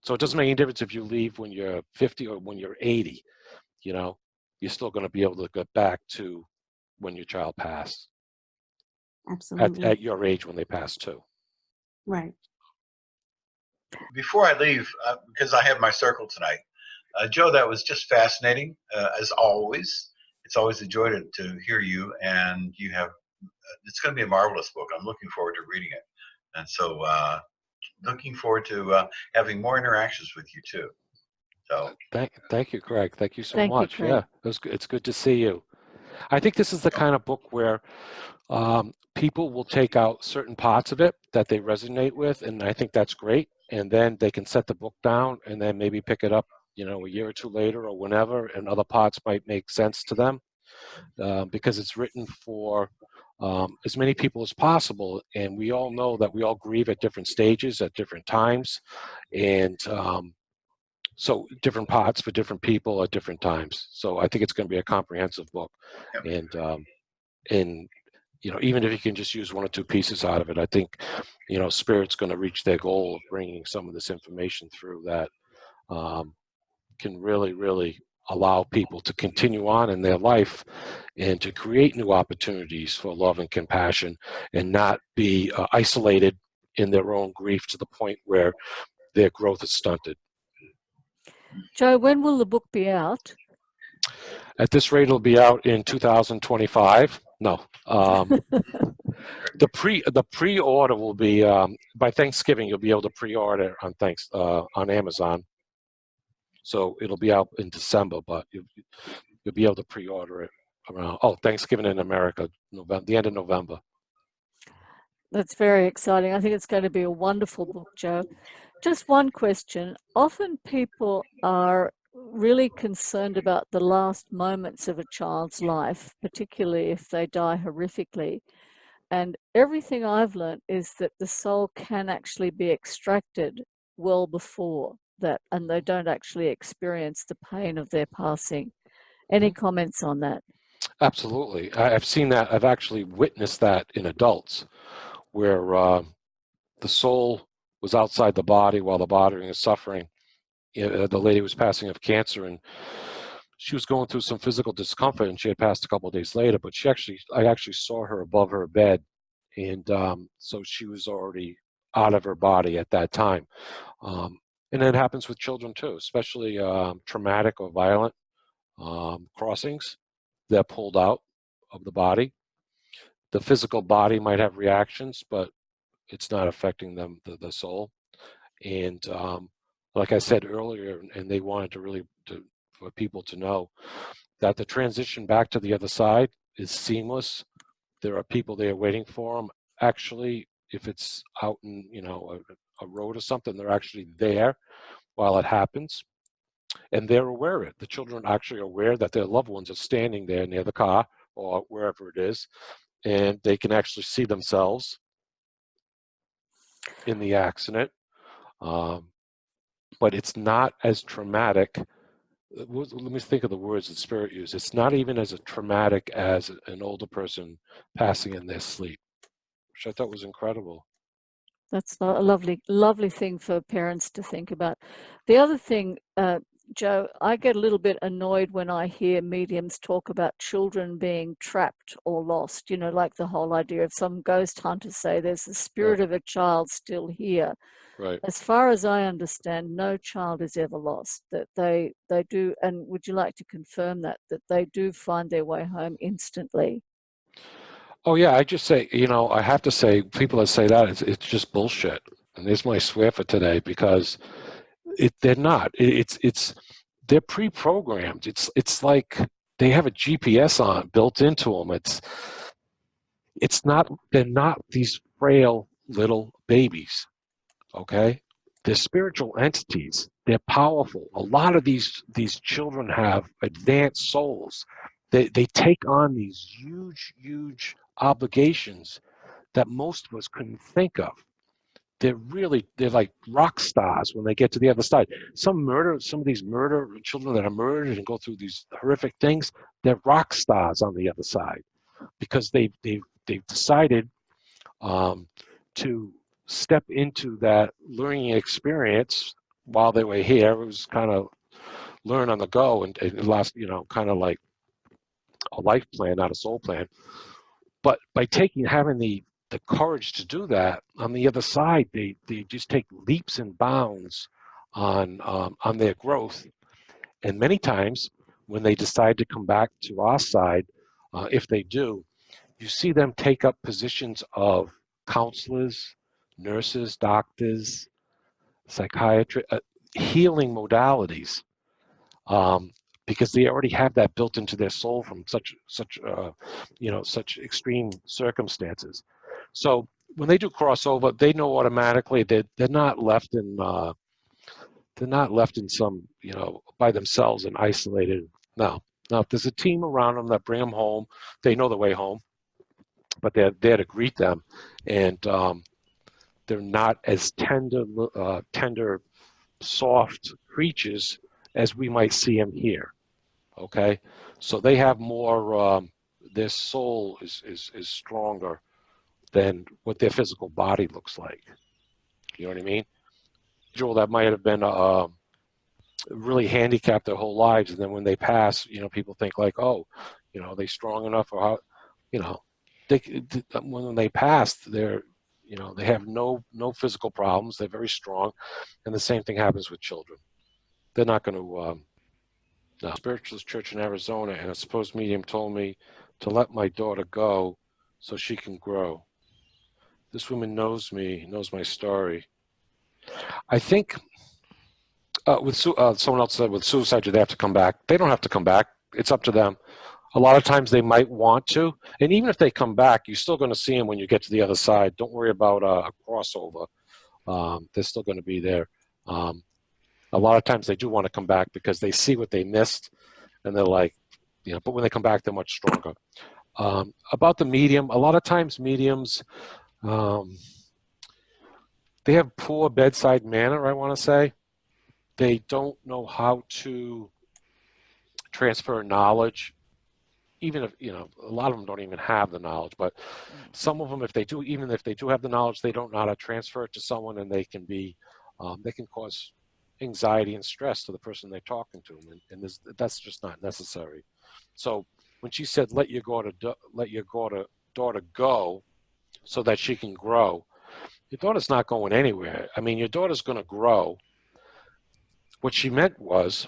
so it doesn't make any difference if you leave when you're 50 or when you're 80. You know, you're still going to be able to get back to when your child passed.
Absolutely.
At your age when they pass too.
Right.
Before I leave, because I have my circle tonight, Joe, that was just fascinating, as always. It's always a joy to hear you, and you have, it's going to be a marvelous book. I'm looking forward to reading it. And so looking forward to having more interactions with you too. So
Thank you, Greg. Thank you so
Thank you,
much.
Craig.
Yeah, it's good to see you. I think this is the kind of book where people will take out certain parts of it that they resonate with, and I think that's great. And then they can set the book down and then maybe pick it up, you know, a year or two later or whenever, and other parts might make sense to them, because it's written for as many people as possible. And we all know that we all grieve at different stages, at different times, and so different parts for different people at different times. So I think it's going to be a comprehensive book.
yep.
And you know, even if you can just use one or two pieces out of it, I think, you know, Spirit's going to reach their goal of bringing some of this information through that can really, really allow people to continue on in their life and to create new opportunities for love and compassion, and not be isolated in their own grief to the point where their growth is stunted.
Joe, when will the book be out?
At this rate, it'll be out in 2025. No. The pre-order will be by Thanksgiving. You'll be able to pre-order on Amazon. So it'll be out in December, but you'll be able to pre-order it around, Thanksgiving in America, November, the end of November.
That's very exciting. I think it's going to be a wonderful book, Joe. Just one question. Often people are really concerned about the last moments of a child's life, particularly if they die horrifically. And everything I've learned is that the soul can actually be extracted well before that, and they don't actually experience the pain of their passing. Any comments on that?
Absolutely. I've seen that. I've actually witnessed that in adults where the soul was outside the body while the body was suffering. The lady was passing of cancer, and she was going through some physical discomfort, and she had passed a couple of days later, but I actually saw her above her bed, and so she was already out of her body at that time. And it happens with children too, especially traumatic or violent crossings. They're pulled out of the body. The physical body might have reactions, but it's not affecting them, the soul. And like I said earlier, and they wanted for people to know that the transition back to the other side is seamless. There are people there waiting for them. Actually, if it's out in a road or something, they're actually there while it happens, and they're aware of it. The children actually are aware that their loved ones are standing there near the car or wherever it is, and they can actually see themselves in the accident. But it's not as traumatic. Let me think of the words that Spirit used. It's not even as traumatic as an older person passing in their sleep, which I thought was incredible.
That's a lovely, lovely thing for parents to think about. The other thing, Joe, I get a little bit annoyed when I hear mediums talk about children being trapped or lost, like the whole idea of some ghost hunters say there's the spirit of a child still here.
Right.
As far as I understand, no child is ever lost, that they do, and would you like to confirm that they do find their way home instantly?
Oh yeah, I just say, I have to say, people that say that, it's just bullshit. And there's my swear for today, because they're not. They're pre-programmed. It's like they have a GPS built into them. It's not. They're not these frail little babies. Okay, they're spiritual entities. They're powerful. A lot of these children have advanced souls. They take on these huge obligations that most of us couldn't think of. They're like rock stars when they get to the other side. Some of these children that are murdered and go through these horrific things, they're rock stars on the other side, because they've decided to step into that learning experience while they were here. It was kind of learn on the go, and it last, kind of like a life plan, not a soul plan. But by having the courage to do that, on the other side, they just take leaps and bounds on their growth. And many times, when they decide to come back to our side, if they do, you see them take up positions of counselors, nurses, doctors, psychiatrists, healing modalities. Because they already have that built into their soul from such extreme circumstances. So when they do crossover, they know automatically that they're not left in some by themselves and isolated. No, if there's a team around them that bring them home, they know the way home, but they're there to greet them, and they're not as tender, soft creatures as we might see them here. Okay, so they have more. Their soul is stronger than what their physical body looks like. You know what I mean? That might have been really handicapped their whole lives, and then when they pass, people think like, oh, they strong enough, or how, when they pass, they're, they have no physical problems. They're very strong, and the same thing happens with children. They're not going to. No. Spiritualist church in Arizona, and a supposed medium told me to let my daughter go so she can grow. This woman knows me, knows my story. I think someone else said with suicide, they have to come back. They don't have to come back. it's up to them. A lot of times they might want to, and even if they come back, you're still going to see them when you get to the other side. Don't worry about a crossover. They're still going to be there. A lot of times they do want to come back because they see what they missed, and they're like, but when they come back, they're much stronger. About the medium, a lot of times mediums, they have poor bedside manner, I want to say. They don't know how to transfer knowledge. Even if, a lot of them don't even have the knowledge, but some of them, even if they do have the knowledge, they don't know how to transfer it to someone, and they can cause anxiety and stress to the person they're talking to, and that's just not necessary. So when she said, let your daughter go so that she can grow, your daughter's not going anywhere. I mean, your daughter's going to grow. What she meant was,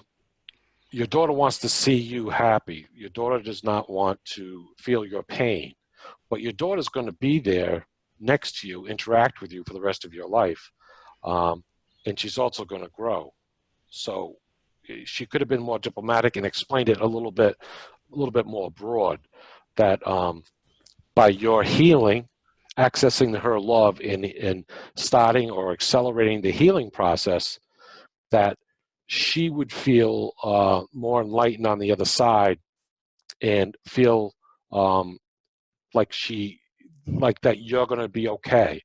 your daughter wants to see you happy. Your daughter does not want to feel your pain. But your daughter's going to be there next to you, interact with you for the rest of your life. And she's also going to grow. So she could have been more diplomatic and explained it a little bit more broad, that by your healing, accessing her love in starting or accelerating the healing process, that she would feel more enlightened on the other side, and feel like that you're going to be okay.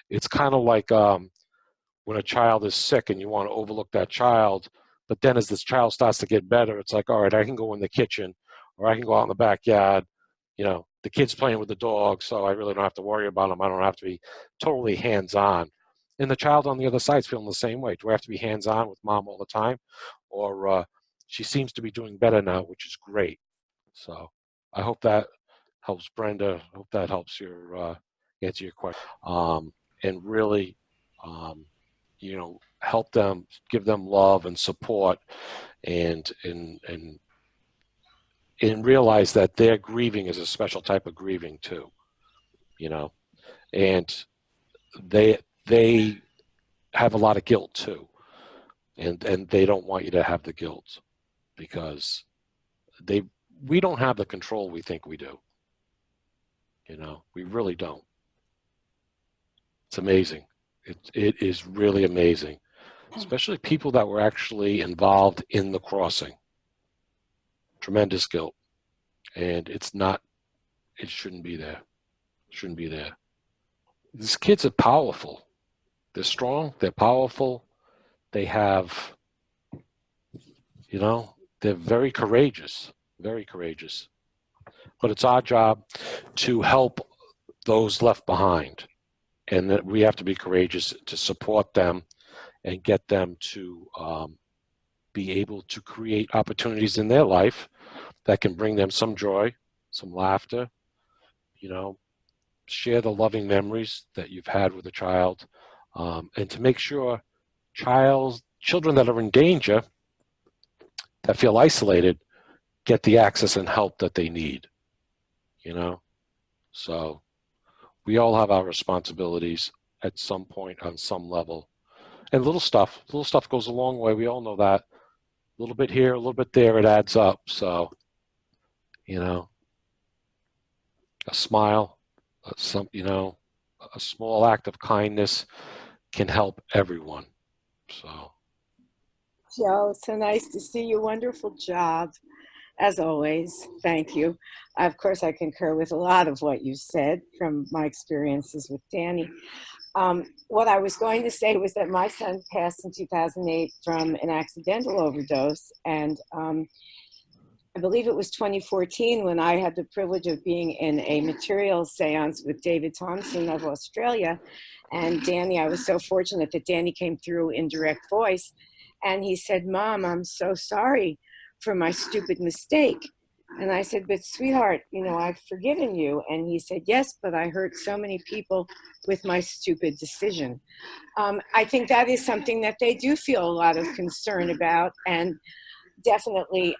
It's kind of like when a child is sick and you want to overlook that child, but then as this child starts to get better, it's like, all right, I can go in the kitchen, or I can go out in the backyard. The kid's playing with the dog, so I really don't have to worry about him. I don't have to be totally hands-on. And the child on the other side is feeling the same way. Do I have to be hands-on with mom all the time? Or she seems to be doing better now, which is great. So I hope that helps, Brenda. I hope that helps answer your question. And really, help them, give them love and support, and realize that their grieving is a special type of grieving too. And they have a lot of guilt too, and they don't want you to have the guilt, because we don't have the control we think we do. We really don't. It's amazing. It is really amazing, especially people that were actually involved in the crossing. Tremendous guilt, and it shouldn't be there. Shouldn't be there. These kids are powerful. They're strong, they're powerful, they have, they're very courageous, very courageous. But it's our job to help those left behind, and that we have to be courageous to support them and get them to be able to create opportunities in their life that can bring them some joy, some laughter, share the loving memories that you've had with a child, and to make sure children that are in danger, that feel isolated, get the access and help that they need. So we all have our responsibilities at some point on some level. And little stuff goes a long way. We all know that. A little bit here, a little bit there, it adds up. So, a smile, a small act of kindness can help everyone. So,
Joe, so nice to see you. Wonderful job, as always. Thank you. Of course, I concur with a lot of what you said from my experiences with Danny. What I was going to say was that my son passed in 2008 from an accidental overdose, and I believe it was 2014 when I had the privilege of being in a materials seance with David Thompson of Australia. And Danny, I was so fortunate that Danny came through in direct voice. And he said, "Mom, I'm so sorry for my stupid mistake." And I said, "But sweetheart, I've forgiven you." And he said, "Yes, but I hurt so many people with my stupid decision." I think that is something that they do feel a lot of concern about, and definitely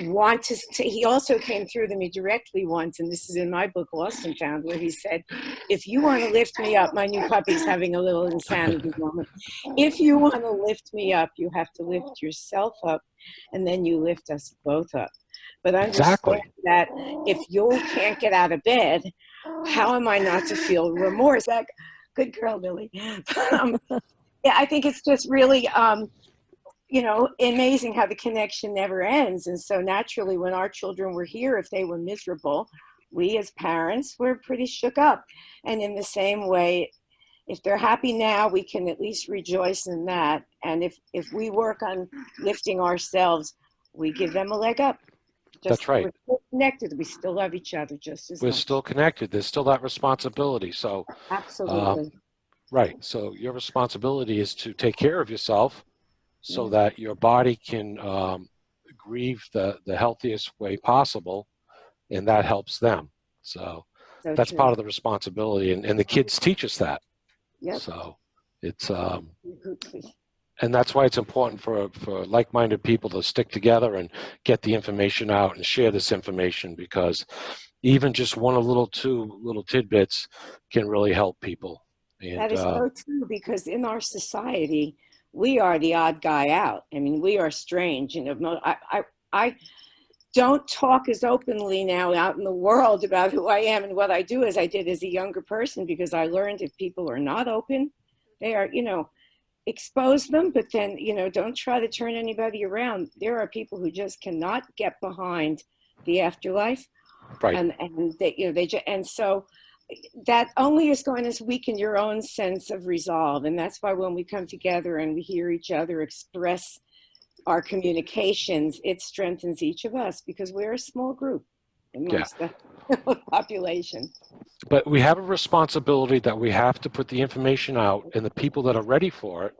want to, he also came through to me directly once, and this is in my book, Lost and Found, where he said, if you want to lift me up, my new puppy's having a little insanity moment. If you want to lift me up, you have to lift yourself up, and then you lift us both up. But understand that if you can't get out of bed, how am I not to feel remorse? Like, good girl, Lily. Yeah, I think it's just really, you know, amazing how the connection never ends. And so naturally, when our children were here, if they were miserable, we as parents were pretty shook up. And in the same way, if they're happy now, we can at least rejoice in that. And if we work on lifting ourselves, we give them a leg up.
That's right.
We're still connected. We still love each other just as
We're
much.
still connected. There's still that responsibility. So,
Absolutely.
right. So your responsibility is to take care of yourself so that your body can grieve the healthiest way possible, and that helps them. So that's
true.
part of the responsibility, and the kids teach us that.
Yep.
So it's and that's why it's important for like-minded people to stick together and get the information out and share this information, because even just one or two little tidbits can really help people. And
that is so true, because in our society, we are the odd guy out. I mean, we are strange. You know, I don't talk as openly now out in the world about who I am and what I do as I did as a younger person, because I learned if people are not open, they are, you know, expose them, but then, you know, don't try to turn anybody around. There are people who just cannot get behind the afterlife.
Right.
And they, you know, and so that only is going to weaken your own sense of resolve. And that's why when we come together and we hear each other express our communications, it strengthens each of us, because we're a small group amongst the population.
But we have a responsibility that we have to put the information out, and the people that are ready for it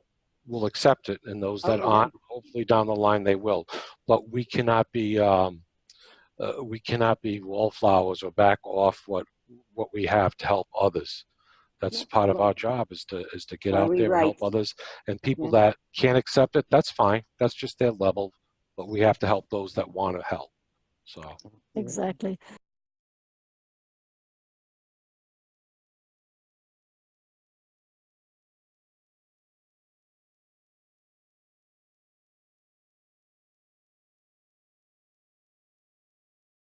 will accept it, and those that aren't, hopefully down the line they will. But we cannot be wallflowers or back off what we have to help others. That's part of our job, is to get out there and help others. And people that can't accept it, that's fine. That's just their level. But we have to help those that want to help. So
exactly.